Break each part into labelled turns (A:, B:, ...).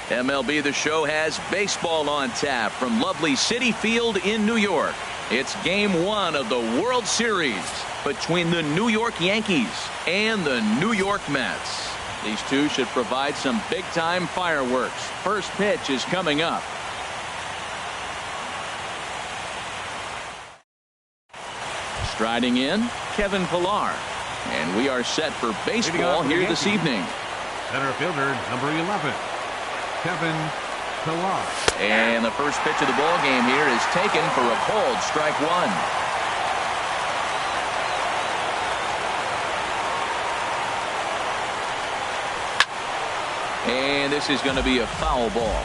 A: MLB The Show has baseball on tap from lovely Citi Field in New York. It's Game 1 of the World Series between the New York Yankees and the New York Mets. These two should provide some big-time fireworks. First pitch is coming up. Striding in, Kevin Pillar. And we are set for baseball here this evening.
B: Center fielder, number 11. Kevin Pillar.
A: And the first pitch of the ball game here is taken for a called strike one. And this is going to be a foul ball.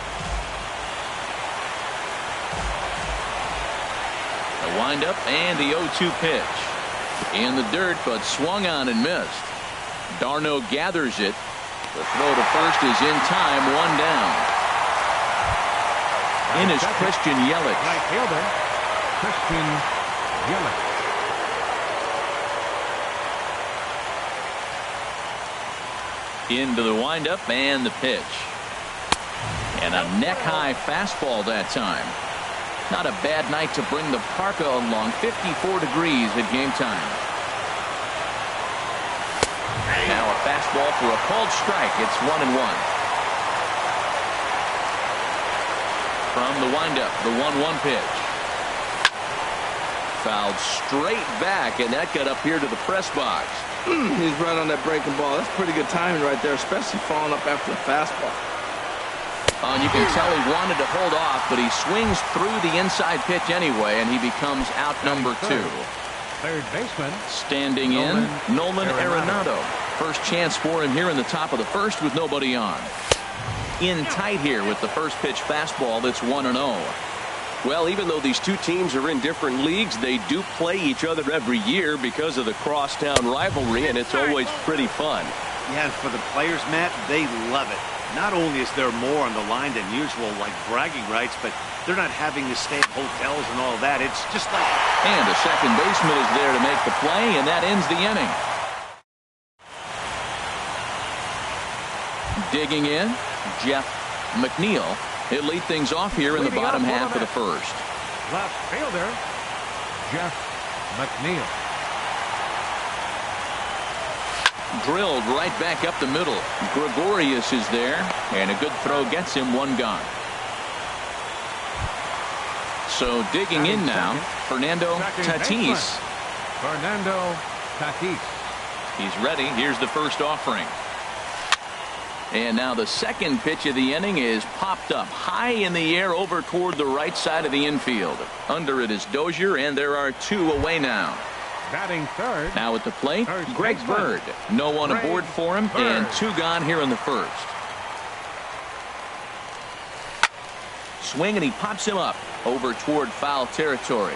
A: The windup and the 0-2 pitch. In the dirt, but swung on and missed. Darno gathers it. The throw to first is in time, one down. In is Christian Yelich.
B: Right fielder, Christian Yelich.
A: Into the windup and the pitch. And a neck-high fastball that time. Not a bad night to bring the parka along. 54 degrees at game time. Now a fastball for a called strike. It's 1-1. From the windup, the 1-1 pitch. Fouled straight back, and that got up here to the press box.
C: He's right on that breaking ball. That's pretty good timing right there, especially falling up after the fastball.
A: Oh, and you can tell he wanted to hold off, but he swings through the inside pitch anyway, and he becomes out number 2.
B: Third baseman.
A: Standing in, Nolan Arenado. First chance for him here in the top of the first with nobody on. In tight here with the first pitch fastball. That's 1-0.
D: Well, even though these two teams are in different leagues, they do play each other every year because of the crosstown rivalry, and it's always pretty fun.
E: Yeah, and for the players, Matt, they love it. Not only is there more on the line than usual, like bragging rights, but they're not having to stay at hotels and all that. It's just like...
A: And a second baseman is there to make the play, and that ends the inning. Digging in, Jeff McNeil. He'll lead things off here in the bottom half of the first.
B: Left fielder, Jeff McNeil.
A: Drilled right back up the middle. Gregorius is there, and a good throw gets him one gone. So digging in now, Fernando Tatis.
B: Fernando Tatis.
A: He's ready. Here's the first offering. And now the second pitch of the inning is popped up high in the air over toward the right side of the infield. Under it is Dozier, and there are two away now.
B: Batting third.
A: Now at the plate, Greg Bird. No one aboard for him, and two gone here in the first. Swing, and he pops him up over toward foul territory.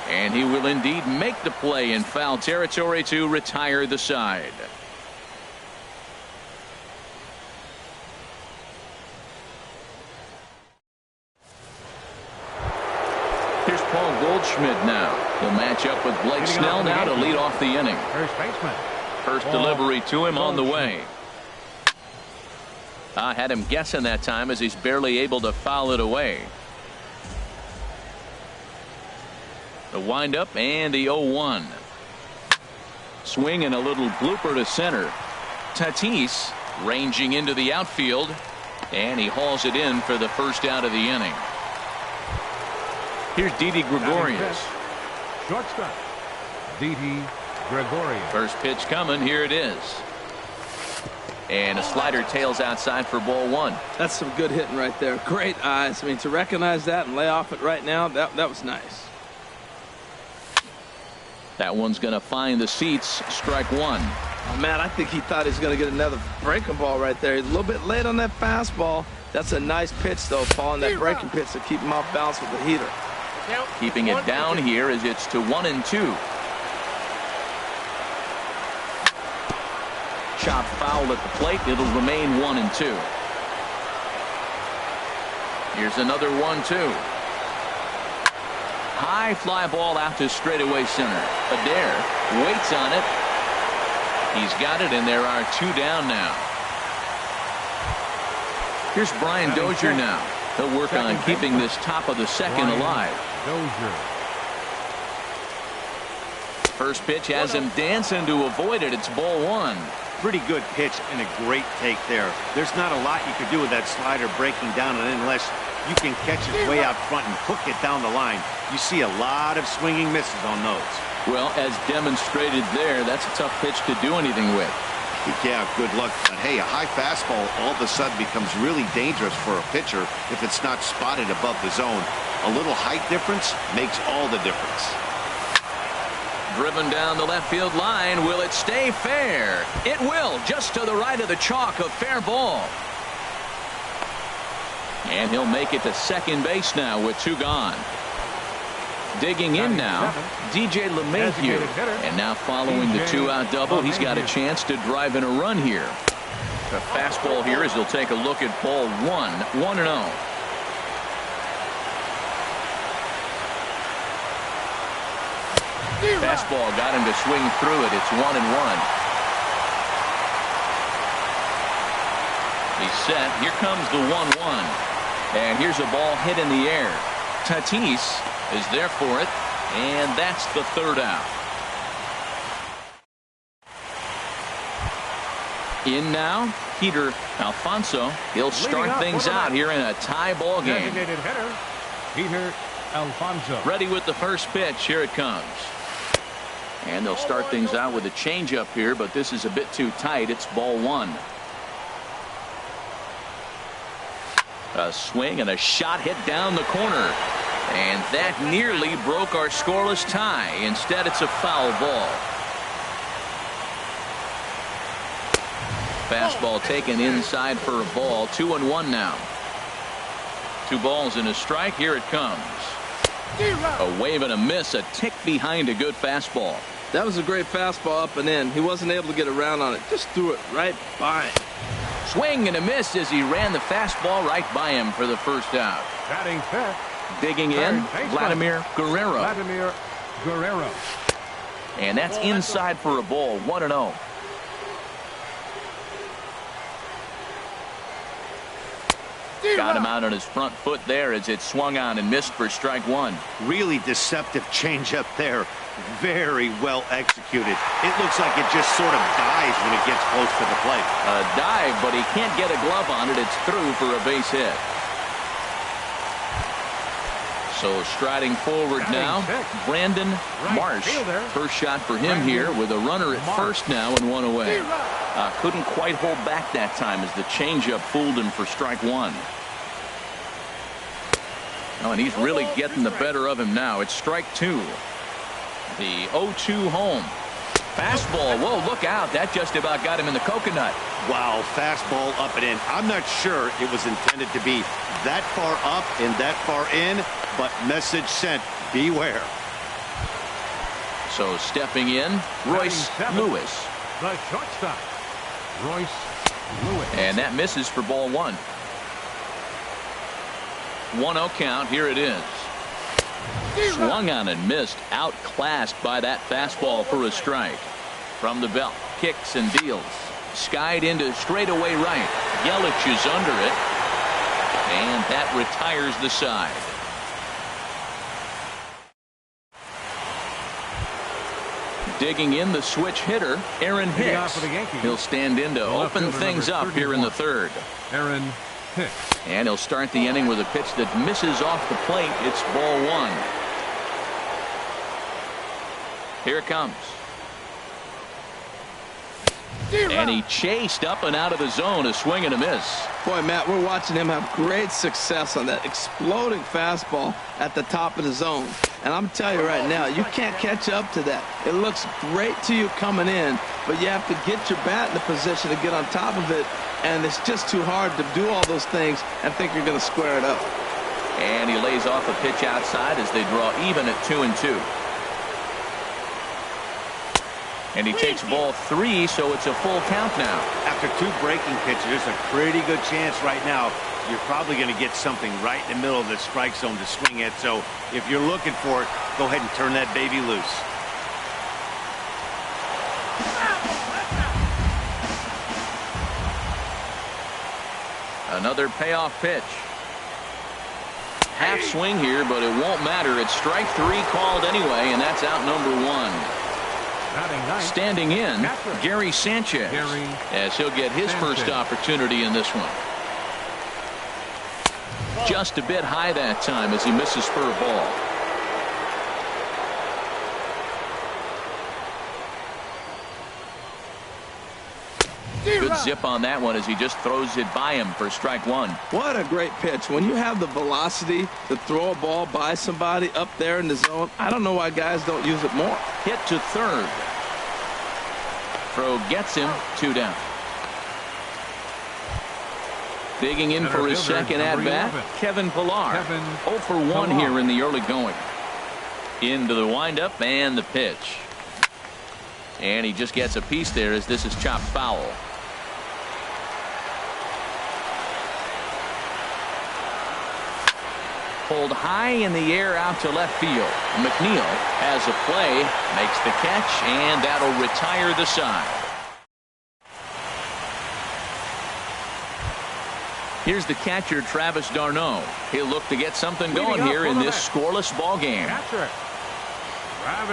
A: And he will indeed make the play in foul territory to retire the side. Here's Paul Goldschmidt now. The matchup with Blake Snell now to lead off the inning.
B: First baseman.
A: First delivery to him on the way. I had him guessing that time as he's barely able to foul it away. The windup and the 0-1. Swing and a little blooper to center. Tatis ranging into the outfield, and he hauls it in for the first out of the inning. Here's Didi Gregorius.
B: Shortstop, Didi Gregorius.
A: First pitch coming. Here it is. And a slider tails outside for ball one.
C: That's some good hitting right there. Great eyes. I mean, to recognize that and lay off it right now, that was nice.
A: That one's going to find the seats. Strike one.
C: Oh, man, I think he thought he was going to get another breaking ball right there. He's a little bit late on that fastball. That's a nice pitch, though, Paul, and that breaking pitch to keep him off balance with the heater.
A: Keeping it down here as it's to 1-2. Chop foul at the plate. It'll remain 1-2. Here's another 1-2. High fly ball out to straightaway center. Adair waits on it. He's got it, and there are two down now. Here's Brian Dozier now. He'll work on keeping this top of the second alive.
B: Dozier.
A: First pitch has him dancing to avoid it. It's ball one.
E: Pretty good pitch and a great take there. There's not a lot you could do with that slider breaking down unless you can catch it way out front and hook it down the line. You see a lot of swinging misses on those.
A: Well, as demonstrated there, that's a tough pitch to do anything with.
F: Yeah, good luck. But hey, a high fastball all of a sudden becomes really dangerous for a pitcher if it's not spotted above the zone. A little height difference makes all the difference.
A: Driven down the left field line. Will it stay fair? It will, just to the right of the chalk, of fair ball. And he'll make it to second base now with 2 gone. Digging in now, DJ LeMahieu. And now following the 2-out double, he's got a chance to drive in a run here. The fastball here as he'll take a look at ball 1, 1-0. Fastball got him to swing through it. It's 1-1. He's set. Here comes the 1-1. And here's a ball hit in the air. Tatis is there for it. And that's the 3rd out. In now, Peter Alfonso. He'll start things out here in a tie ball game.
B: Designated hitter, Peter Alfonso.
A: Ready with the first pitch. Here it comes. And they'll start things out with a changeup here, but this is a bit too tight. It's ball 1. A swing and a shot hit down the corner. And that nearly broke our scoreless tie. Instead, it's a foul ball. Fastball taken inside for a ball. 2-1 now. 2 balls and a strike. Here it comes. A wave and a miss, a tick behind a good fastball.
C: That was a great fastball up and in. He wasn't able to get around on it. Just threw it right by him.
A: Swing and a miss as he ran the fastball right by him for the first out.
B: Batting fifth.
A: Digging in, Vladimir Guerrero.
B: Vladimir Guerrero.
A: And that's inside for a ball. 1-0. Got him out on his front foot there as it swung on and missed for strike 1.
E: Really deceptive changeup there. Very well executed. It looks like it just sort of dies when it gets close to the plate.
A: A dive, but he can't get a glove on it. It's through for a base hit. So striding forward now, Brandon Marsh. First shot for him here with a runner at first now and 1 away. Couldn't quite hold back that time as the changeup fooled him for strike 1. Oh, and he's really getting the better of him now. It's strike 2. The 0-2 home. Fastball. Whoa, look out. That just about got him in the coconut.
E: Wow, fastball up and in. I'm not sure it was intended to be that far up and that far in, but message sent, beware.
A: So stepping in, Royce Lewis.
B: The shortstop, Royce Lewis.
A: And that misses for ball 1. 1-0 count. Here it is. Swung on and missed. Outclassed by that fastball for a strike. From the belt. Kicks and deals. Skied into straightaway right. Yelich is under it. And that retires the side. Digging in, the switch hitter, Aaron Hicks. He'll stand in to open things up here in the 3rd.
B: Aaron Hicks.
A: And he'll start the inning with a pitch that misses off the plate. It's ball 1. Here it comes. And he chased up and out of the zone, a swing and a miss.
C: Boy, Matt, we're watching him have great success on that exploding fastball at the top of the zone. And I'm telling you right now, you can't catch up to that. It looks great to you coming in, but you have to get your bat in the position to get on top of it. And it's just too hard to do all those things and think you're going to square it up.
A: And he lays off a pitch outside as they draw even at 2-2. And he takes ball 3, so it's a full count now.
E: After 2 breaking pitches, there's a pretty good chance right now you're probably going to get something right in the middle of the strike zone to swing at. So if you're looking for it, go ahead and turn that baby loose.
A: Another payoff pitch. Half swing here, but it won't matter. It's strike 3 called anyway, and that's out number 1. Standing in, Gary Sanchez, as he'll get his first opportunity in this one. Just a bit high that time as he misses for a ball. Good zip on that one as he just throws it by him for strike 1.
C: What a great pitch. When you have the velocity to throw a ball by somebody up there in the zone, I don't know why guys don't use it more.
A: Hit to third. Throw gets him, 2 down. Digging in for his second at-bat, Kevin Pillar. 0 for 1 here in the early going. Into the windup and the pitch. And he just gets a piece there as this is chopped foul. Pulled high in the air out to left field. McNeil has a play, makes the catch, and that'll retire the side. Here's the catcher, Travis d'Arnaud. He'll look to get something going here in this scoreless ball game.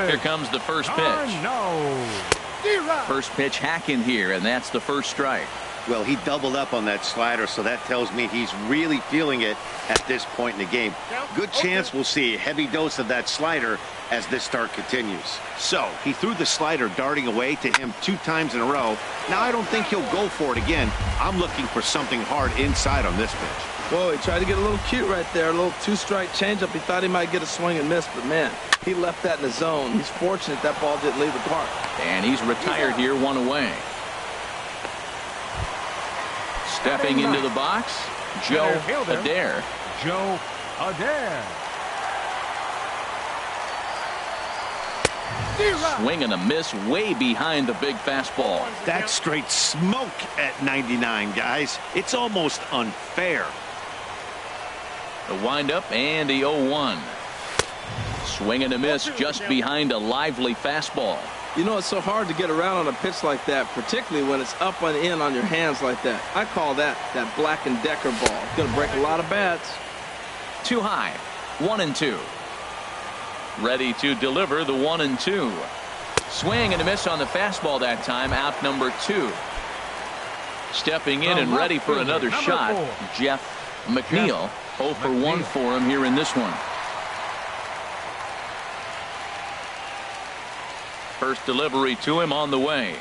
A: Here comes the first pitch. First pitch hacking here, and that's the first strike.
E: Well, he doubled up on that slider, so that tells me he's really feeling it at this point in the game. Good chance we'll see a heavy dose of that slider as this start continues.
F: So he threw the slider darting away to him 2 times in a row. Now I don't think he'll go for it again. I'm looking for something hard inside on this pitch.
C: Whoa, he tried to get a little cute right there. A little 2-strike changeup. He thought he might get a swing and miss, but man, he left that in the zone. He's fortunate that ball didn't leave the park.
A: And he's retired here, 1 away. Stepping into the box, Joe Adair.
B: Joe Adair.
A: Swing and a miss way behind the big fastball.
E: That's straight smoke at 99, guys. It's almost unfair.
A: The windup and the 0-1. Swing and a miss just behind a lively fastball.
C: You know, it's so hard to get around on a pitch like that, particularly when it's up and in on your hands like that. I call that Black & Decker ball. It's going to break a lot of bats.
A: Too high. 1-2. Ready to deliver the 1-2. Swing and a miss on the fastball that time. Out number 2. Stepping in and ready for another shot, Jeff McNeil. 0 for 1 for him here in this one. First delivery to him on the way.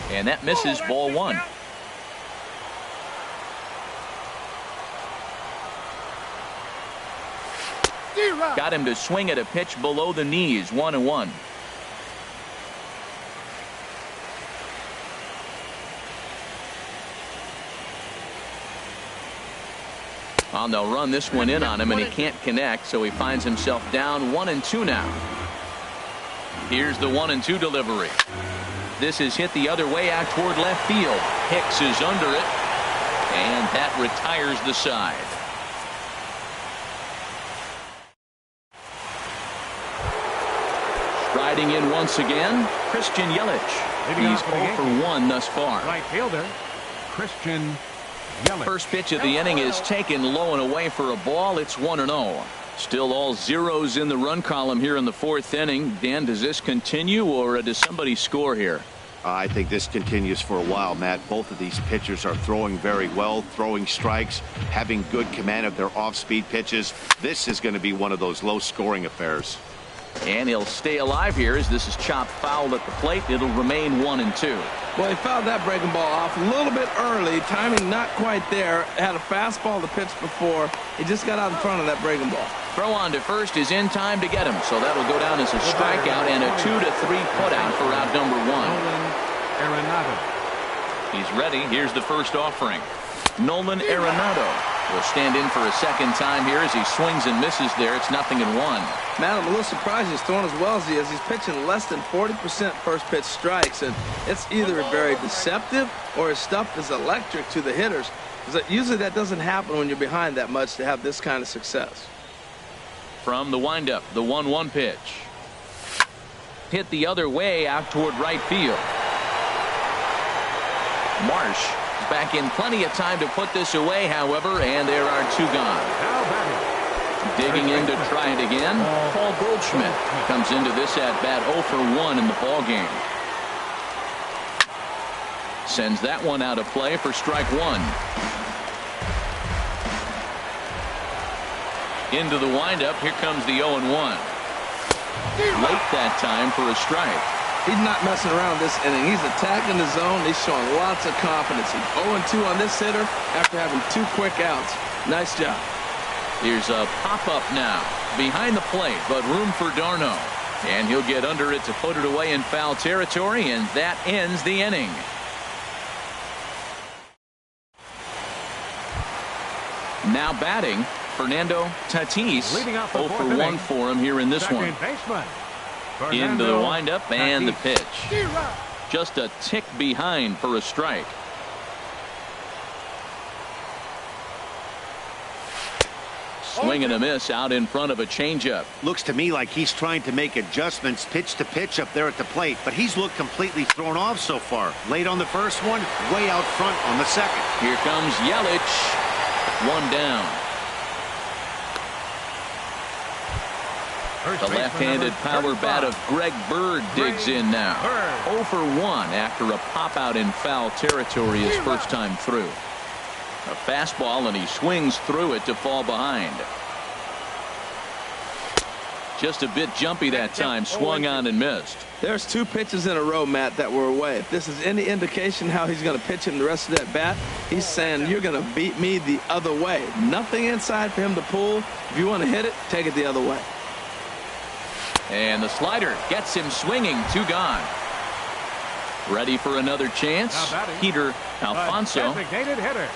A: And that misses, ball 1. Got him to swing at a pitch below the knees, 1-1. Well, they'll run this one in on him, and he can't connect, so he finds himself down 1-2 now. Here's the 1-2 delivery. This is hit the other way out toward left field. Hicks is under it, and that retires the side. Striding in once again, Christian Yelich. He's 0 for 1 thus far.
B: Right fielder, Christian Yelich.
A: First pitch of the inning is taken low and away for a ball. It's 1-0. Still all zeros in the run column here in the 4th inning. Dan, does this continue, or does somebody score here?
F: I think this continues for a while, Matt. Both of these pitchers are throwing very well, throwing strikes, having good command of their off-speed pitches. This is going to be one of those low-scoring affairs.
A: And he'll stay alive here as this is chopped foul at the plate. It'll remain 1-2.
C: Well, he fouled that breaking ball off a little bit early. Timing not quite there. Had a fastball to pitch before. He just got out in front of that breaking ball.
A: Throw on to first is in time to get him. So that'll go down as a strikeout and a 2-3 putout for out number 1. He's ready. Here's the first offering. Nolan Arenado will stand in for a second time here as he swings and misses there. It's 0-1.
C: Man, I'm a little surprised he's throwing as well as he is. He's pitching less than 40% first pitch strikes, and it's either very deceptive or his stuff is electric to the hitters. Usually that doesn't happen when you're behind that much to have this kind of success.
A: From the windup, the 1-1 pitch. Hit the other way out toward right field. Marsh Back in plenty of time to put this away, however, and there are 2 gone.
B: Now batting.
A: Digging in to try it again, Paul Goldschmidt comes into this at-bat 0 for 1 in the ball game. Sends that one out of play for strike 1. Into the windup, here comes the 0-1. Late that time for a strike.
C: He's not messing around this inning. He's attacking the zone. He's showing lots of confidence. He's 0-2 on this hitter after having 2 quick outs. Nice job.
A: Here's a pop-up now. Behind the plate, but room for Darno. And he'll get under it to put it away in foul territory, and that ends the inning. Now batting, Fernando Tatis.
B: Leading off the
A: 0 for 1
B: inning.
A: for him here in this one.
B: Second baseman.
A: Into the windup and the
B: Tatis.
A: pitch. Just a tick behind for a strike. Swing and a miss out in front of a changeup.
E: Looks to me like he's trying to make adjustments pitch to pitch up there at the plate, but he's looked completely thrown off so far. Late on the first one, way out front on the second.
A: Here comes Yelich. 1 down.
B: First
A: The
B: baseman,
A: left-handed
B: number
A: power
B: 35.
A: bat of Greg Bird digs in now. 0 for 1 after a pop-out in foul territory his first time through. A fastball, and he swings through it to fall behind. Just a bit jumpy that time. Swung on and missed.
C: There's 2 pitches in a row, Matt, that were away. If this is any indication how he's going to pitch him the rest of that bat, he's saying you're going to beat me the other way. Nothing inside for him to pull. If you want to hit it, take it the other way.
A: And the slider gets him swinging. 2 gone. Ready for another chance.
B: Now batting.
A: Peter Alfonso.
B: Designated hitter.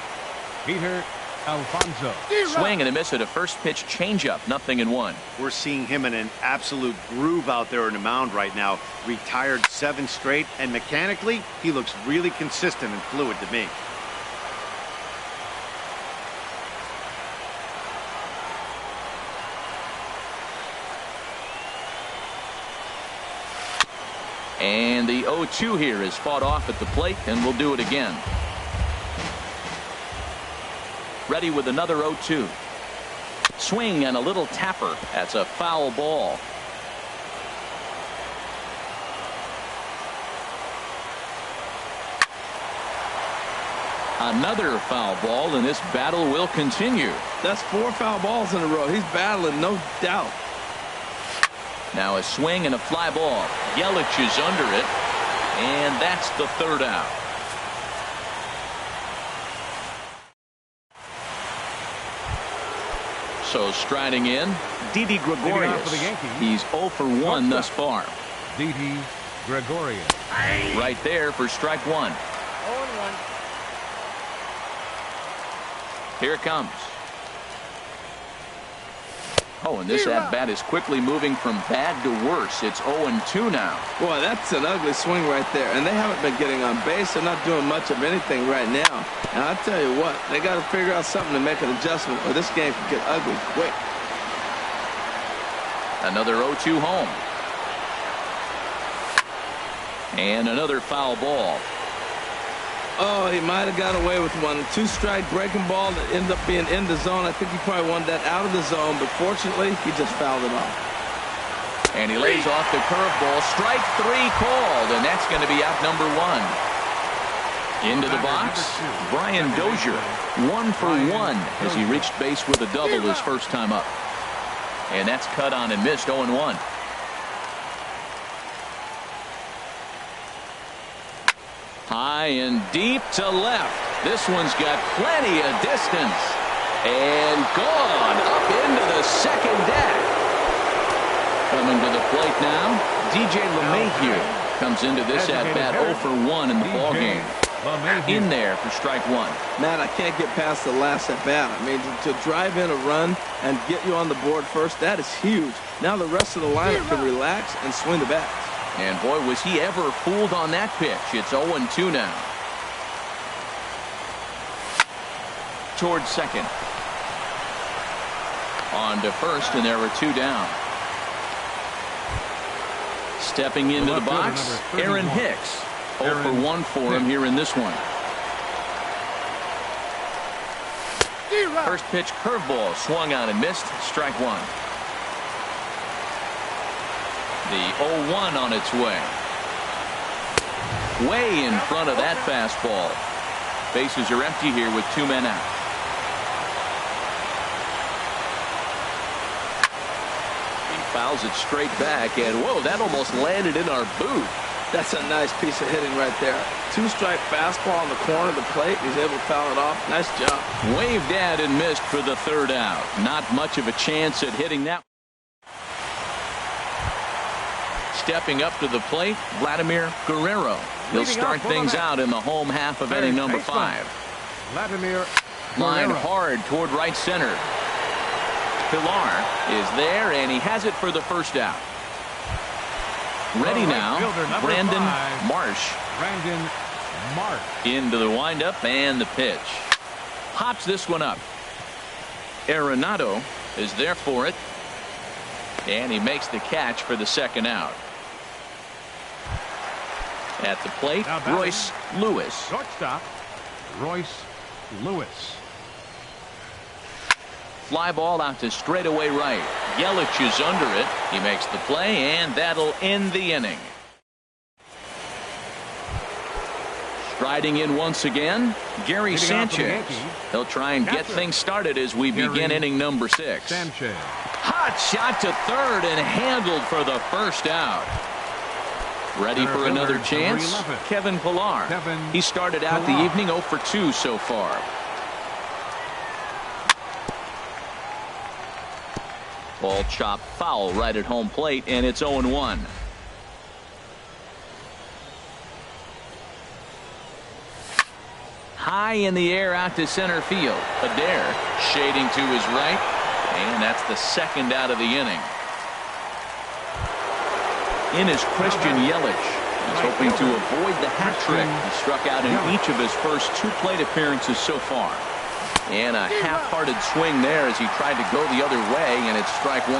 B: Peter Alfonso.
A: Swing and a miss at a first pitch changeup. 0-1.
E: We're seeing him in an absolute groove out there in the mound right now. Retired 7 straight, and mechanically, he looks really consistent and fluid to me.
A: And the 0-2 here is fought off at the plate, and we'll do it again. Ready with another 0-2. Swing and a little tapper. That's a foul ball. Another foul ball, and this battle will continue.
C: That's 4 foul balls in a row. He's battling, no doubt.
A: Now a swing and a fly ball. Yelich is under it, and that's the 3rd out. So striding in, Didi Gregorius.
B: for the Yankees.
A: He's 0 for 1 thus far.
B: Didi Gregorius.
A: Right there for strike 1.
B: 0-1.
A: Here it comes. Oh, and this at-bat is quickly moving from bad to worse. It's 0-2 now.
C: Boy, that's an ugly swing right there. And they haven't been getting on base. They're not doing much of anything right now. And I'll tell you what, they got to figure out something to make an adjustment, or this game could get ugly quick.
A: Another 0-2 home. And another foul ball.
C: Oh, he might have got away with one. 2-strike breaking ball that ended up being in the zone. I think he probably wanted that out of the zone, but fortunately, he just fouled it off.
A: And he lays off the curveball. Strike 3 called, and that's going to be out number 1. Into the box, Brian Dozier, 1 for 1 as he reached base with a double his first time up. And that's cut on and missed. 0-1. High and deep to left. This one's got plenty of distance. And gone up into the second deck. Coming to the plate now, DJ LeMahieu comes into this at-bat 0 for 1 in the ballgame. In there for strike 1.
C: Matt, I can't get past the last at-bat. I mean, to drive in a run and get you on the board first, that is huge. Now the rest of the lineup can relax and swing the bat.
A: And boy, was he ever fooled on that pitch. It's 0-2 now. Towards second. On to first, and there were 2 down. Stepping into the box, Aaron Hicks. 0 for 1 for him here in this one. First pitch curveball swung on and missed. Strike one. The 0-1 on its way. Way in front of that fastball. Bases are empty here with 2 men out. He fouls it straight back, and whoa, that almost landed in our boot.
C: That's a nice piece of hitting right there. 2-strike fastball on the corner of the plate. He's able to foul it off. Nice job.
A: Waved at and missed for the 3rd out. Not much of a chance at hitting that. Stepping up to the plate, Vladimir Guerrero. He'll start things out in the home half of inning number 5.
B: Vladimir
A: Line
B: Guerrero.
A: hard toward right center. Pilar is there, and he has it for the 1st out. Ready
B: The right
A: now,
B: fielder, number
A: Brandon
B: 5.
A: Marsh.
B: Brandon Marsh.
A: Into the windup and the pitch. Hops this one up. Arenado is there for it. And he makes the catch for the 2nd out. At the plate,
B: Now batting.
A: Royce Lewis.
B: Shortstop, Royce Lewis.
A: Fly ball out to straightaway right. Yelich is under it. He makes the play, and that'll end the inning. Striding in once again, Gary
B: Hitting out for the
A: Sanchez.
B: Yankees.
A: He'll try and get
B: Catcher.
A: things started as we
B: Gary
A: begin inning number 6.
B: Sanchez.
A: Hot shot to 3rd and handled for the 1st out. Ready
B: Center
A: for
B: fielder,
A: another
B: number
A: chance?
B: 11.
A: Kevin Pilar.
B: Kevin
A: He started out the
B: Pilar.
A: evening 0 for 2 so far. Ball chopped foul right at home plate, and it's 0-1. High in the air out to center field. Adair shading to his right, and that's the 2nd out of the inning. In is Christian Yelich. He's hoping to avoid the hat trick. He struck out in each of his first 2 plate appearances so far. And a half-hearted swing there as he tried to go the other way, and it's strike 1.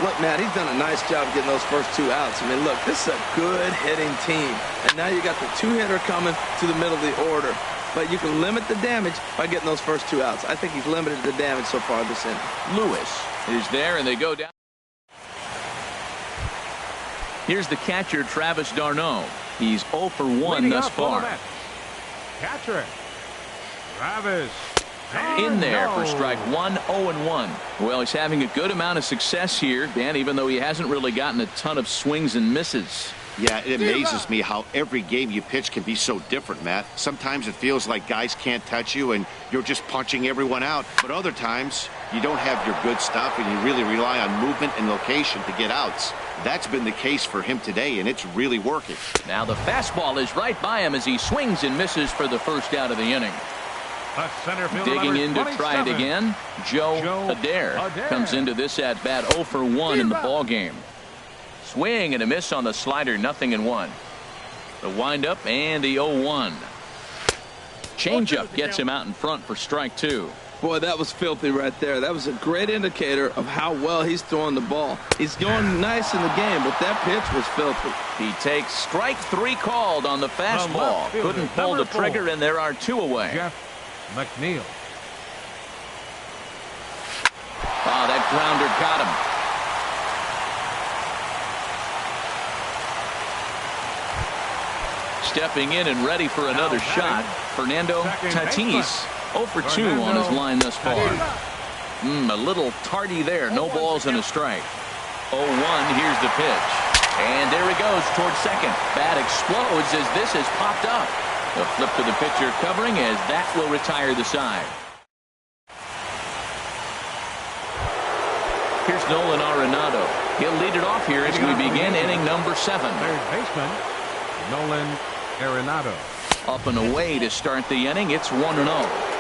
C: Look, Matt, he's done a nice job getting those first 2 outs. I mean, look, this is a good hitting team. And now you got the 2-hitter coming to the middle of the order. But you can limit the damage by getting those first 2 outs. I think he's limited the damage so far this inning.
A: Lewis is there, and they go down. Here's the catcher, Travis d'Arnaud. He's 0 for 1
B: Leading
A: thus
B: up for the
A: far.
B: net. Catcher, Travis.
A: In there for
B: D'Arnaud.
A: strike 1, 0-1. Well, he's having a good amount of success here, Dan, even though he hasn't really gotten a ton of swings and misses.
F: Yeah, it amazes me how every game you pitch can be so different, Matt. Sometimes it feels like guys can't touch you and you're just punching everyone out. But other times, you don't have your good stuff and you really rely on movement and location to get outs. That's been the case for him today, and it's really working.
A: Now the fastball is right by him as he swings and misses for the 1st out of the inning.
B: The center fielder,
A: Digging in to try it
B: 27.
A: again, Joe Adair comes into this at-bat 0 for 1 in the ballgame. Swing and a miss on the slider, 0-1. The windup and the 0-1. Changeup gets him out in front for strike 2.
C: Boy, that was filthy right there. That was a great indicator of how well he's throwing the ball. He's going nice in the game, but that pitch was filthy.
A: He takes strike 3 called on the fastball.
B: left fielder,
A: Couldn't pull the
B: number 4.
A: trigger, and there are 2 away.
B: Jeff McNeil.
A: Oh, that grounder got him. Stepping in and ready for another shot, Fernando Tatis. 0 for 2 on his line thus far. A little tardy there. No balls and a strike. 0-1. Here's the pitch. And there he goes towards second. Bat explodes as this has popped up. A flip to the pitcher covering as that will retire the side. Here's Nolan Arenado. He'll lead it off here as we begin inning number 7.
B: Third baseman, Nolan Arenado.
A: Up and away to start the inning. It's 1-0.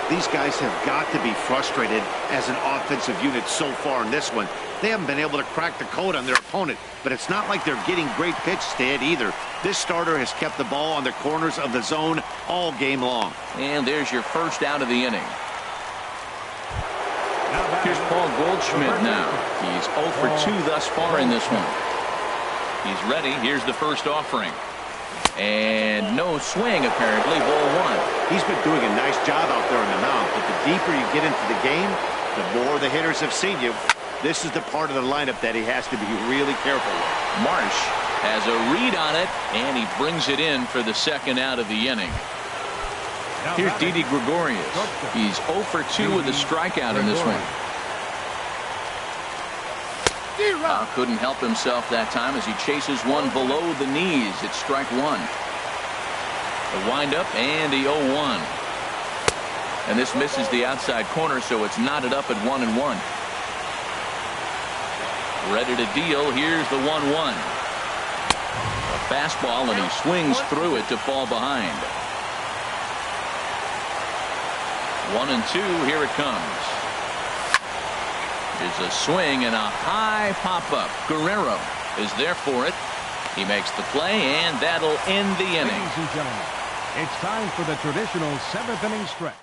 E: These guys have got to be frustrated as an offensive unit so far in this one. They haven't been able to crack the code on their opponent, but it's not like they're getting great pitch stand either. This starter has kept the ball on the corners of the zone all game long.
A: And there's your 1st out of the inning.
B: Now batting,
A: Here's Paul Goldschmidt now. He's 0 for 2 thus far in this one. He's ready. Here's the first offering. And no swing, apparently. Ball 1.
E: He's been doing a nice job out there on the mound, but the deeper you get into the game, the more the hitters have seen you. This is the part of the lineup that he has to be really careful with.
A: Marsh has a read on it, and he brings it in for the second out of the inning. Here's Didi Gregorius. He's 0 for 2 with a strikeout in this one. Couldn't help himself that time as he chases one below the knees. It's strike one. The windup and the 0-1. And this misses the outside corner, so it's knotted up at 1-1. Ready to deal. Here's the 1-1. A fastball, and he swings through it to fall behind. 1-2. Here it comes. Here's a swing and a high pop-up. Guerrero is there for it. He makes the play, and that'll end the inning.
B: Ladies and gentlemen, it's time for the traditional 7th inning stretch.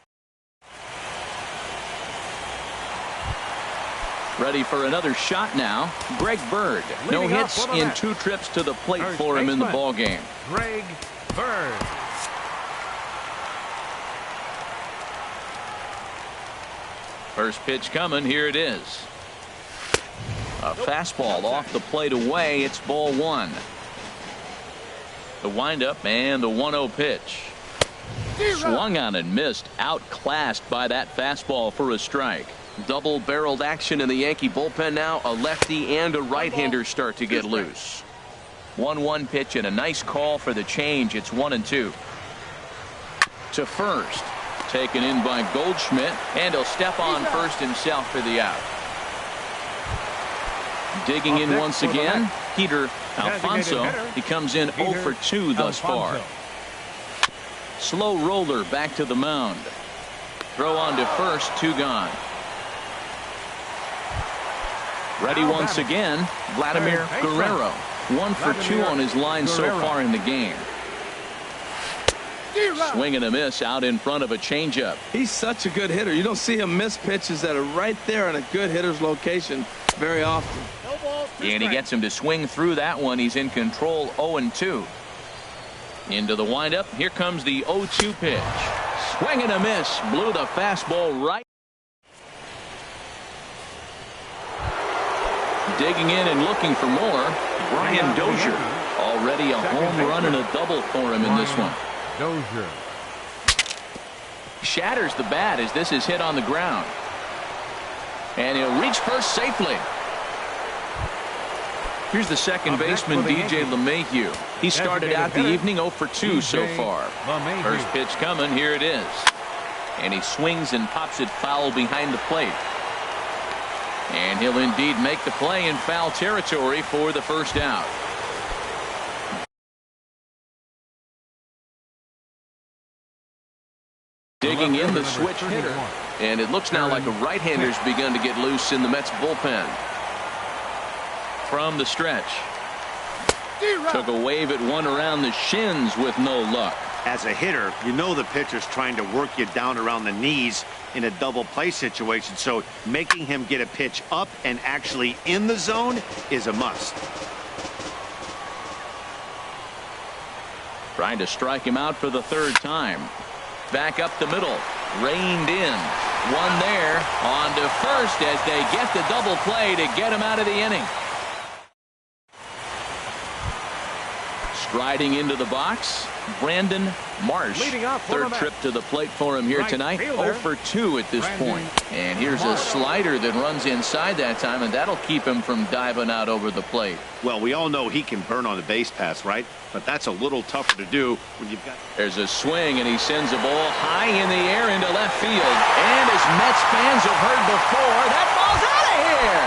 A: Ready for another shot now. Greg Bird. No hits in 2 trips to the plate for him in the ball game.
B: Greg Bird.
A: First pitch coming. Here it is. A fastball off the plate away. It's ball 1. The windup and the 1-0 pitch. Swung on and missed. Outclassed by that fastball for a strike. Double-barreled action in the Yankee bullpen now. A lefty and a right-hander start to get loose. 1-1 pitch and a nice call for the change. It's 1-2. To first. Taken in by Goldschmidt, and he'll step on first himself for the out. Digging in once again, Peter Alfonso. He comes in 0 for 2 thus far. Slow roller back to the mound. Throw on to first, 2 gone. Ready once again, Vladimir Guerrero. 1 for 2 on his line so far in the game. Swing and a miss out in front of a changeup.
C: He's such a good hitter. You don't see him miss pitches that are right there in a good hitter's location very often.
A: And he gets him to swing through that one. He's in control. 0-2. Into the windup. Here comes the 0-2 pitch. Swing and a miss. Blew the fastball right. Digging in and looking for more. Brian Dozier. Already a home run and a double for him in this one.
B: Dozier
A: shatters the bat as this is hit on the ground. And he'll reach first safely. Here's the second baseman, DJ LeMahieu. He started out the evening 0 for 2 so far. First pitch coming. Here it is. And he swings and pops it foul behind the plate. And he'll indeed make the play in foul territory for the first out. Digging in the switch hitter. And it looks now like a right-hander's begun to get loose in the Mets bullpen. From the stretch. Took a wave at one around the shins with no luck.
E: As a hitter, you know the pitcher's trying to work you down around the knees in a double play situation, so making him get a pitch up and actually in the zone is a must.
A: Trying to strike him out for the 3rd time. Back up the middle. Reined in. One there. On to first as they get the double play to get him out of the inning. Striding into the box, Brandon Marsh. 3rd trip to the plate for him here tonight. 0 for 2 at this point. And here's a slider that runs inside that time, and that'll keep him from diving out over the plate.
E: Well, we all know he can burn on the base pass, right? But that's a little tougher to do when you've got...
A: There's a swing, and he sends a ball high in the air into left field. And as Mets fans have heard before, that ball's out of here!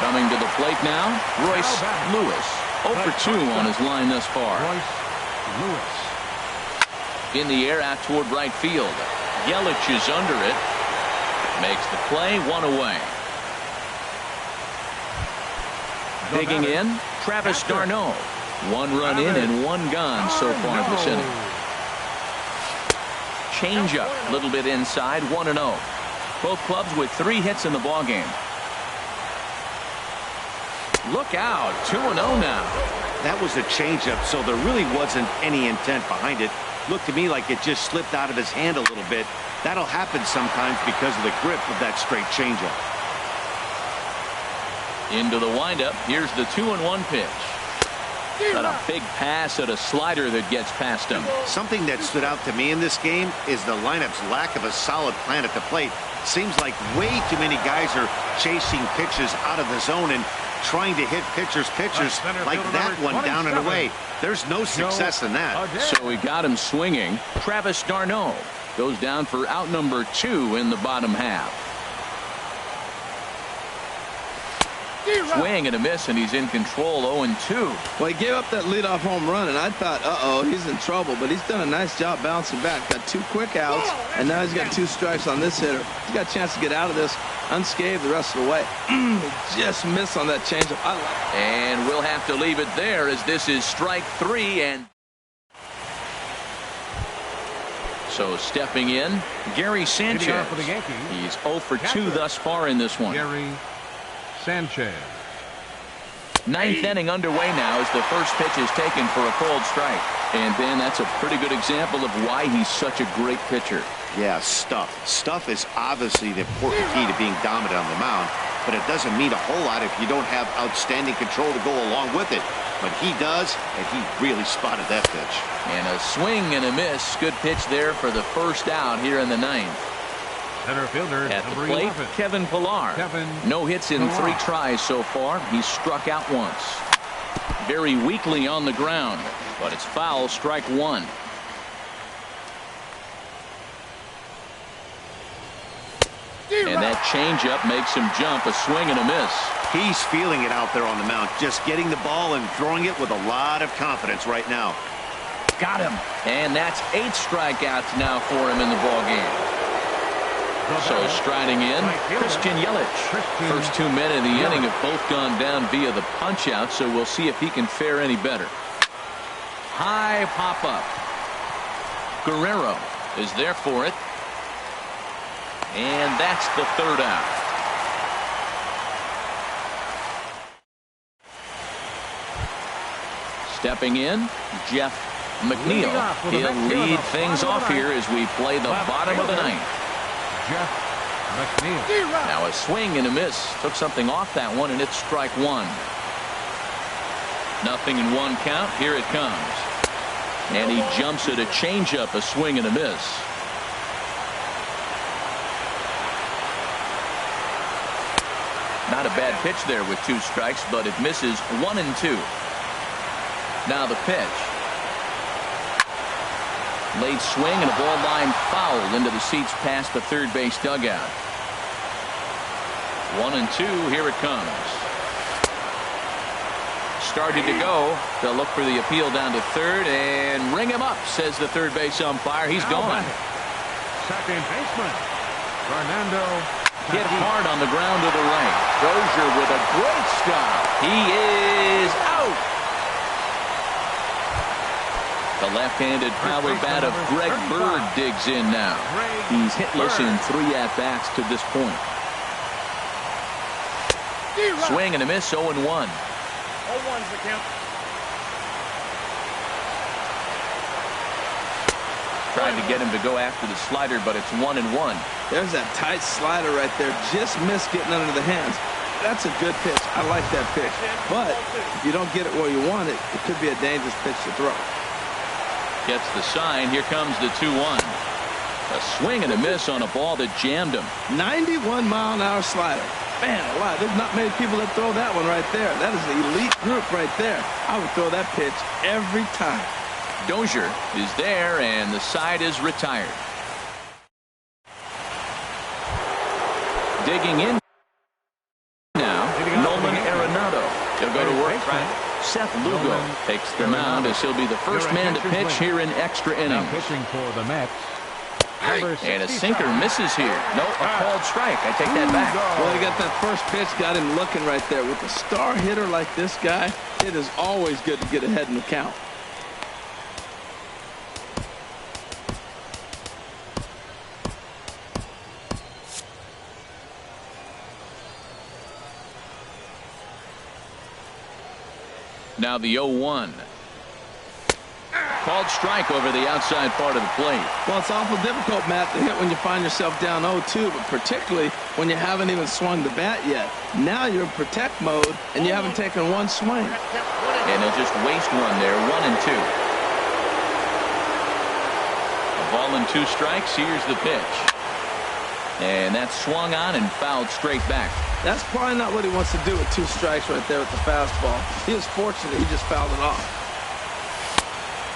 A: Coming to the plate now, Royce Lewis. 0 for 2 on his line thus far.
B: Lewis.
A: In the air out toward right field. Yelich is under it. Makes the play, 1 away. Digging in, Travis d'Arnaud. 1 run in and 1 gone so far this inning. Change up, a little bit inside, 1-0. Both clubs with 3 hits in the ballgame. Look out, 2-0 now.
E: That was a changeup, so there really wasn't any intent behind it. looked to me like it just slipped out of his hand a little bit. That'll happen sometimes because of the grip of that straight changeup.
A: Into the windup. Here's the 2-1 pitch. Got a big pass at a slider that gets past him.
F: Something that stood out to me in this game is the lineup's lack of a solid plan at the plate. Seems like way too many guys are chasing pitches out of the zone and trying to hit pitchers like that one down and away. There's no success in that.
A: So we got him swinging. Travis d'Arnaud goes down for out number 2 in the bottom half. Swing and a miss, and he's in control. 0-2.
C: Well, he gave up that leadoff home run, and I thought, uh-oh, he's in trouble. But he's done a nice job bouncing back. Got 2 quick outs, and now he's got 2 strikes on this hitter. He's got a chance to get out of this unscathed the rest of the way. Just missed on that changeup. I like it.
A: And we'll have to leave it there as this is strike 3. And so stepping in, Gary Sanchez.
B: For the Yankees,
A: He's 0 for 2 thus far in this one.
B: Gary Sanchez.
A: 9th inning underway now as the first pitch is taken for a cold strike. And Ben, that's a pretty good example of why he's such a great pitcher.
F: Yeah, stuff. Stuff is obviously the important key to being dominant on the mound, but it doesn't mean a whole lot if you don't have outstanding control to go along with it. But he does, and he really spotted that pitch.
A: And a swing and a miss. Good pitch there for the first out here in the 9th.
B: Center fielder,
A: At the
B: number
A: plate,
B: 11.
A: Kevin Pillar. No hits in 3 tries so far. He's struck out once. Very weakly on the ground, but it's foul, strike 1. And that changeup makes him jump. A swing and a miss.
E: He's feeling it out there on the mound, just getting the ball and throwing it with a lot of confidence right now.
A: Got him. And that's 8 strikeouts now for him in the ballgame. So striding in, Christian Yelich. First 2 men in the inning have both gone down via the punch-out, so we'll see if he can fare any better. High pop-up. Guerrero is there for it. And that's the 3rd out. Stepping in, Jeff McNeil. He'll lead things off here as we play the bottom of the 9th.
B: Jeff McNeil.
A: Now a swing and a miss. Took something off that one, and it's strike 1. Nothing in 1 count. Here it comes. And he jumps at a changeup, a swing and a miss. Not a bad pitch there with 2 strikes, but it misses 1-2. Now the pitch. Late swing and a ball line foul into the seats past the third base dugout. 1-2. Here it comes. Started to go. They'll look for the appeal down to third and ring him up, says the third base umpire. He's gone.
B: Second baseman, Fernando.
A: Hit hard on the ground to the right. Dozier with a great stop. He is out. The left-handed power bat of Greg Bird digs in now. He's hitless in 3 at-bats to this point. Swing and a miss, 0-1.
G: 0-1's the count.
A: Tried to get him to go after the slider, but it's 1-1.
C: There's that tight slider right there. Just missed getting under the hands. That's a good pitch. I like that pitch. But if you don't get it where you want it, it could be a dangerous pitch to throw.
A: Gets the sign. Here comes the 2-1. A swing and a miss on a ball that jammed him.
C: 91-mile-an-hour slider. Man, alive, there's not many people that throw that one right there. That is an elite group right there. I would throw that pitch every time.
A: Dozier is there, and the side is retired. Digging in now, Nolan Arenado. He'll go to work. Seth Lugo takes the mound as he'll be the first man to pitch here in extra innings.
B: Pitching for the Mets.
A: And a sinker misses here. No, a called strike. I take that back.
C: Well, he got that first pitch, got him looking right there. With a star hitter like this guy, it is always good to get ahead in the count.
A: Now the 0-1. called strike over the outside part of the plate.
C: Well, it's awful difficult, Matt, to hit when you find yourself down 0-2, but particularly when you haven't even swung the bat yet. Now you're in protect mode, and you haven't taken one swing.
A: And he'll just waste one there, 1-2. A ball and 2 strikes. Here's the pitch. And that's swung on and fouled straight back.
C: That's probably not what he wants to do with 2 strikes right there with the fastball. He was fortunate he just fouled it off.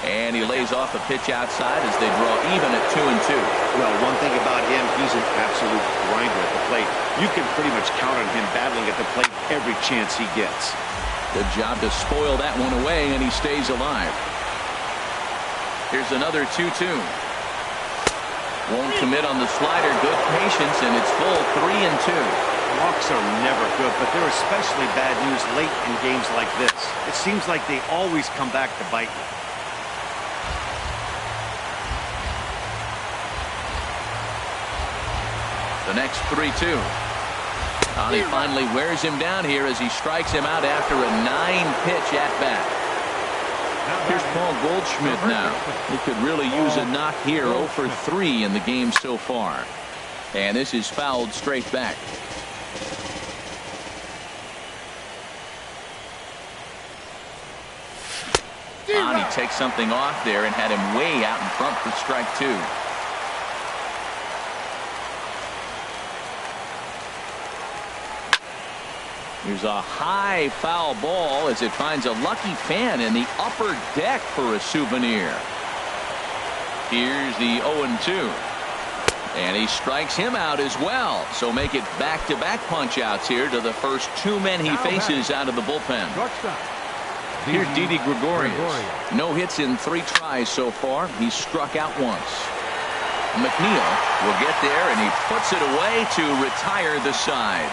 A: And he lays off a pitch outside as they draw even at 2-2.
E: Well, one thing about him, he's an absolute grinder at the plate. You can pretty much count on him battling at the plate every chance he gets.
A: Good job to spoil that one away, and he stays alive. Here's another 2-2. Won't commit on the slider. Good patience, and it's full 3-2.
E: Walks are never good, but they're especially bad news late in games like this. It seems like they always come back to bite you.
A: The next 3-2. He finally wears him down here as he strikes him out after a 9-pitch at-bat. Here's Paul Goldschmidt now. He could really use a knock here. 0 for 3 in the game so far. And this is fouled straight back. He takes something off there and had him way out in front for strike 2. Here's a high foul ball as it finds a lucky fan in the upper deck for a souvenir. Here's the 0-2. And he strikes him out as well. So make it back-to-back punch-outs here to the first 2 men he faces out of the bullpen. Here's Didi Gregorius. No hits in 3 tries so far. He's struck out once. McNeil will get there, and he puts it away to retire the side.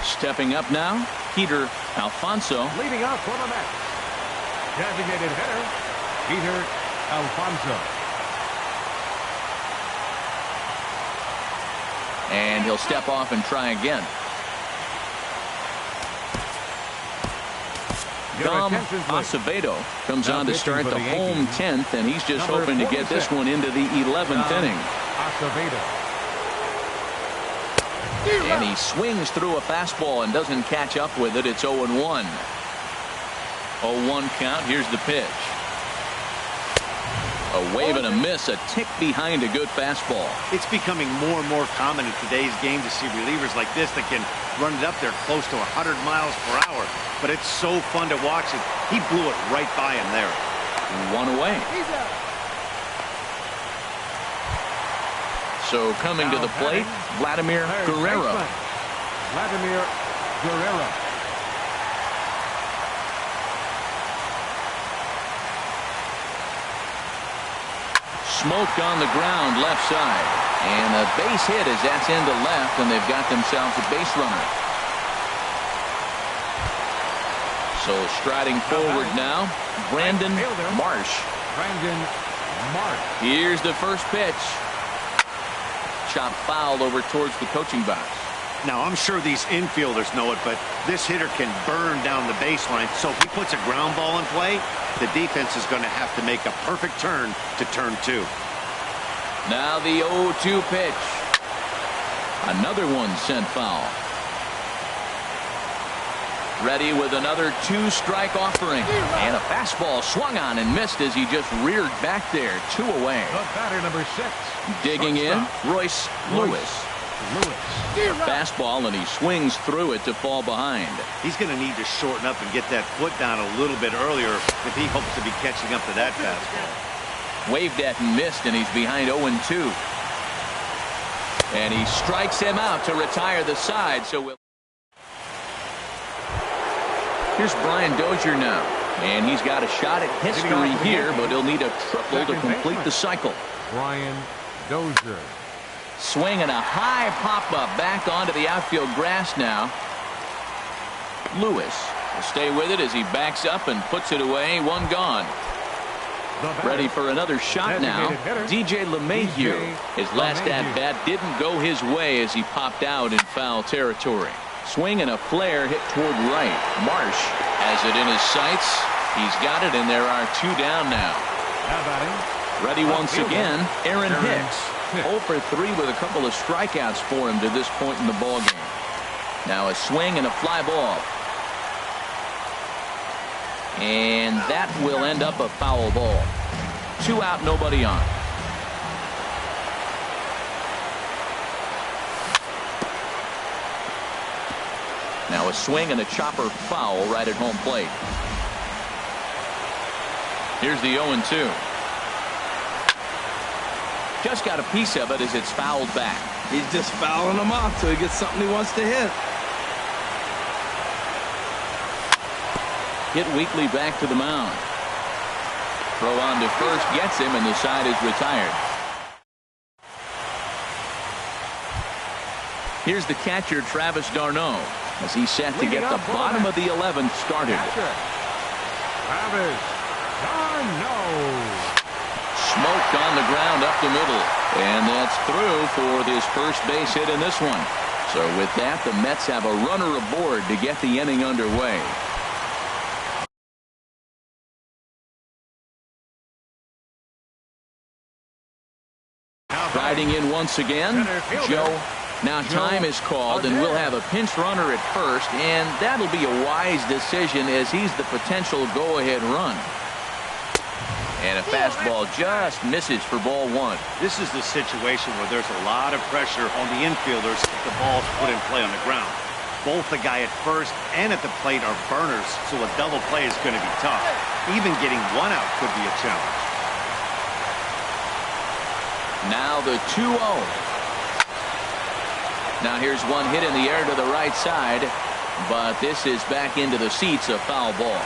A: Stepping up now, Peter Alfonso.
B: Leading off for the Mets, designated hitter, Peter Alfonso.
A: And he'll step off and try again. Dom Acevedo comes on to start the home 10th, and he's just hoping to get this one into the 11th inning.
B: Acevedo.
A: And he swings through a fastball and doesn't catch up with it. It's 0-1. 0-1 count. Here's the pitch. A wave and a miss, a tick behind a good fastball.
E: It's becoming more and more common in today's game to see relievers like this that can run it up there close to 100 miles per hour. But it's so fun to watch it. He blew it right by him there.
A: 1 away. So coming to the plate, Vladimir Guerrero.
B: Vladimir Guerrero.
A: Smoke on the ground left side. And a base hit as that's into left, and they've got themselves a base runner. So striding forward now, Brandon Marsh.
B: Brandon Marsh.
A: Here's the first pitch. Chop foul over towards the coaching box.
E: Now, I'm sure these infielders know it, but this hitter can burn down the baseline. So if he puts a ground ball in play, the defense is going to have to make a perfect turn to turn 2.
A: Now the 0-2 pitch. Another one sent foul. Ready with another 2-strike offering. And a fastball swung on and missed as he just reared back there. 2 away.
B: The batter, number 6.
A: Digging in, Royce Lewis. A fastball, and he swings through it to fall behind.
E: He's going to need to shorten up and get that foot down a little bit earlier if he hopes to be catching up to that fastball.
A: Waved at and missed, and he's behind 0-2. And he strikes him out to retire the side. So here's Brian Dozier now. And he's got a shot at history here, but he'll need a triple to complete the cycle.
B: Brian Dozier.
A: Swing and a high pop-up back onto the outfield grass now. Lewis will stay with it as he backs up and puts it away. 1 gone. Ready for another shot now. DJ LeMahieu. His last at-bat didn't go his way as he popped out in foul territory. Swing and a flare hit toward right. Marsh Has it in his sights. He's got it, and there are 2 down now.
B: Now batting.
A: Ready once again, Aaron Hicks. 0 for 3 with a couple of strikeouts for him to this point in the ballgame. Now a swing and a fly ball. And that will end up a foul ball. 2 out, nobody on. Now a swing and a chopper foul right at home plate. Here's the 0-2. Just got a piece of it as it's fouled back.
C: He's just fouling them off till he gets something he wants to hit.
A: Hit weakly back to the mound. Throw on to first gets him, and the side is retired. Here's the catcher, Travis d'Arnaud, as he's set to get the bottom of the 11th started.
B: Travis d'Arnaud.
A: Smoked on the ground up the middle. And that's through for his first base hit in this one. So with that, the Mets have a runner aboard to get the inning underway. Riding in once again, Joe. Now time is called, and we'll have a pinch runner at first, and that'll be a wise decision as he's the potential go-ahead run. And a fastball just misses for ball 1.
E: This is the situation where there's a lot of pressure on the infielders if the ball's put in play on the ground. Both the guy at first and at the plate are burners, so a double play is going to be tough. Even getting 1 out could be a challenge.
A: Now the 2-0. Now here's one hit in the air to the right side, but this is back into the seats, a foul ball.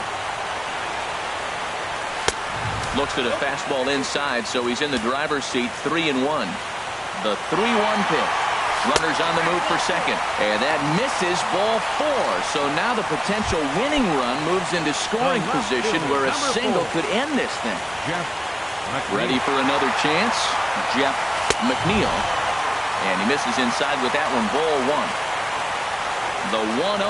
A: Looks at a fastball inside, so he's in the driver's seat, 3-1. The 3-1 pitch. Runners on the move for second, and that misses ball 4. So now the potential winning run moves into scoring position where a single could end this thing. Ready for another chance? Jeff McNeil. And he misses inside with that one, ball 1. The 1-0.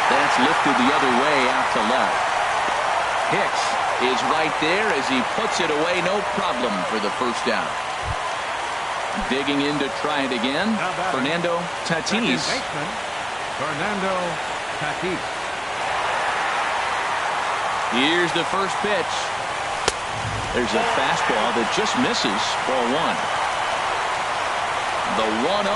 A: That's lifted the other way out to left. Hicks is right there as he puts it away, no problem for the first down. Digging in to try it again, Fernando Tatis.
B: Fernando Tatis.
A: Here's the first pitch. There's a fastball that just misses, ball 1. The 1-0.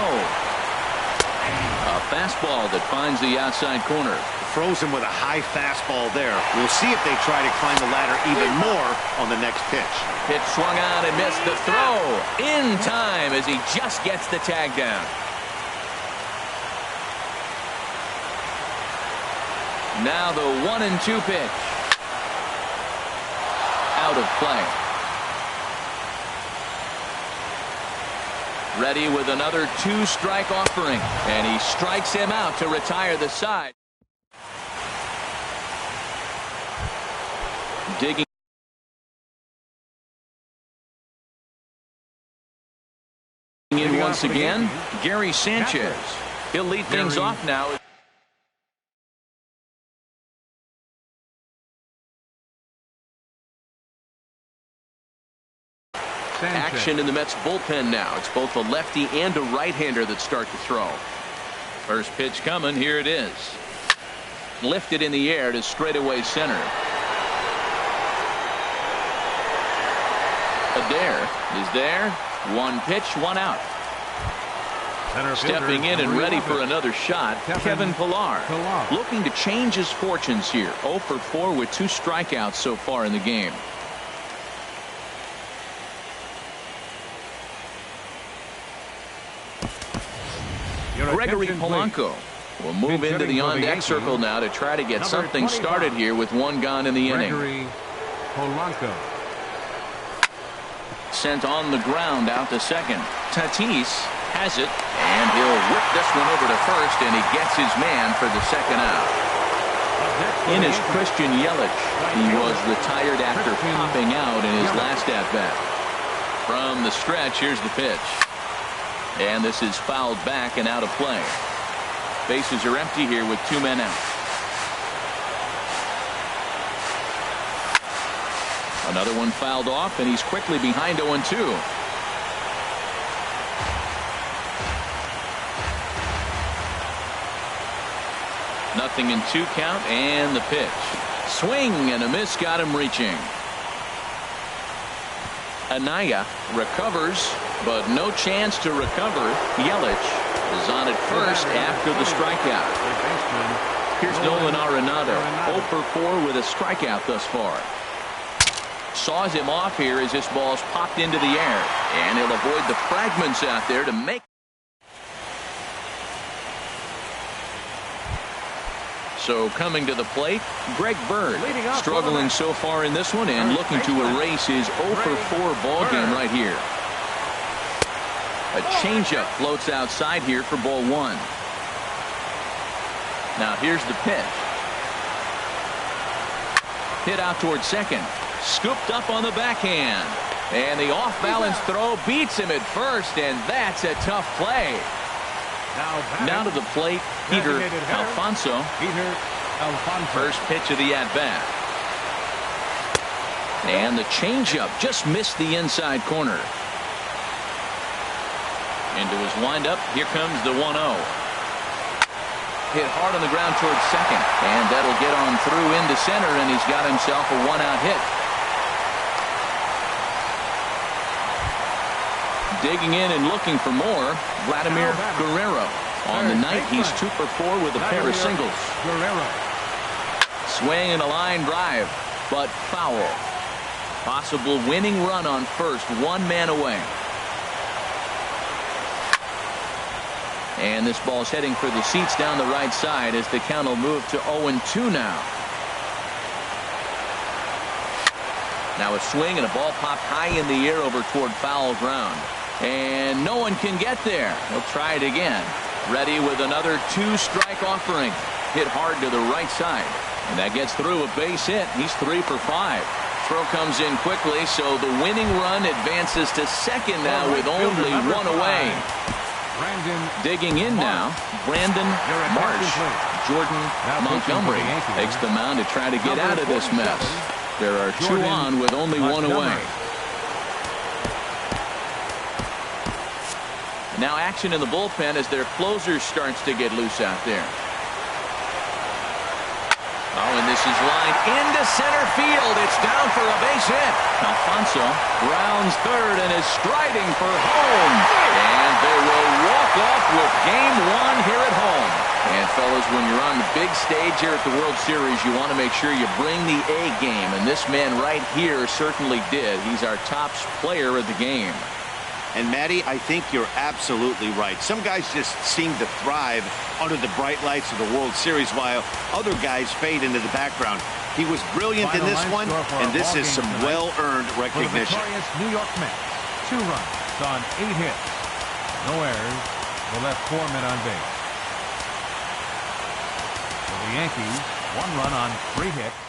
A: A fastball that finds the outside corner.
E: Throws him with a high fastball there. We'll see if they try to climb the ladder even more on the next pitch.
A: Pitch swung on and missed the throw in time as he just gets the tag down. Now the 1-2 pitch. Out of play. Ready with another 2-strike offering, and he strikes him out to retire the side. Digging in once again, Gary Sanchez. He'll lead things off now. Action in the Mets bullpen now. It's both a lefty and a right-hander that start to throw. First pitch coming. Here it is. Lifted in the air to straightaway center. Adair is there. 1 pitch, 1 out. Stepping in and ready for another shot, Kevin Pillar. Looking to change his fortunes here. 0 for 4 with 2 strikeouts so far in the game. Gregory Polanco will move into the on-deck circle now to try to get something started here with 1 gone in the inning.
B: Gregory Polanco.
A: Sent on the ground out to second. Tatis has it, and he'll whip this one over to first, and he gets his man for the second out. In is Christian Yelich. He was retired after popping out in his last at-bat. From the stretch, here's the pitch. And this is fouled back and out of play. Bases are empty here with 2 men out. Another one fouled off, and he's quickly behind 0-2. Nothing in 2 count, and the pitch. Swing and a miss got him reaching. Anaya recovers, but no chance to recover. Yelich is on at first after the strikeout. Here's Nolan Arenado, 0 for 4 with a strikeout thus far. Saws him off here as this ball's popped into the air, and he'll avoid the fragments out there to make. So coming to the plate, Greg Bird, struggling so far in this one and looking to erase his 0 for 4 ball game right here. A changeup floats outside here for ball 1. Now here's the pitch. Hit out towards second. Scooped up on the backhand. And the off-balance throw beats him at first, and that's a tough play. Now to the plate, Peter Alfonso. First pitch of the at-bat. And the changeup just missed the inside corner. Into his windup, here comes the 1-0. Hit hard on the ground towards second, and that'll get on through into center, and he's got himself a 1-out hit. Digging in and looking for more, Vladimir Guerrero. On the night, he's 2 for 4 with a pair of singles. Swing and a line drive, but foul. Possible winning run on first, 1 man away. And this ball's heading for the seats down the right side as the count will move to 0-2 now. Now a swing and a ball popped high in the air over toward foul ground. And no one can get there. He'll try it again. Ready with another 2-strike offering. Hit hard to the right side. And that gets through a base hit. He's 3 for 5. Throw comes in quickly, so the winning run advances to second now with only 1 away. Digging in now, Brandon Marsh. Jordan Montgomery takes the mound to try to get out of this mess. There are 2 on with only 1 away. Now action in the bullpen as their closer starts to get loose out there. Oh, and this is lined into center field. It's down for a base hit. Alfonso rounds third and is striding for home. And they will walk off with game 1 here at home. And fellas, when you're on the big stage here at the World Series, you want to make sure you bring the A game. And this man right here certainly did. He's our top player of the game.
E: And, Matty, I think you're absolutely right. Some guys just seem to thrive under the bright lights of the World Series while other guys fade into the background. He was brilliant in this one, and this is some well-earned recognition.
B: For the victorious New York Mets, 2 runs on 8 hits. No errors. They left 4 men on base. For the Yankees, 1 run on 3 hits.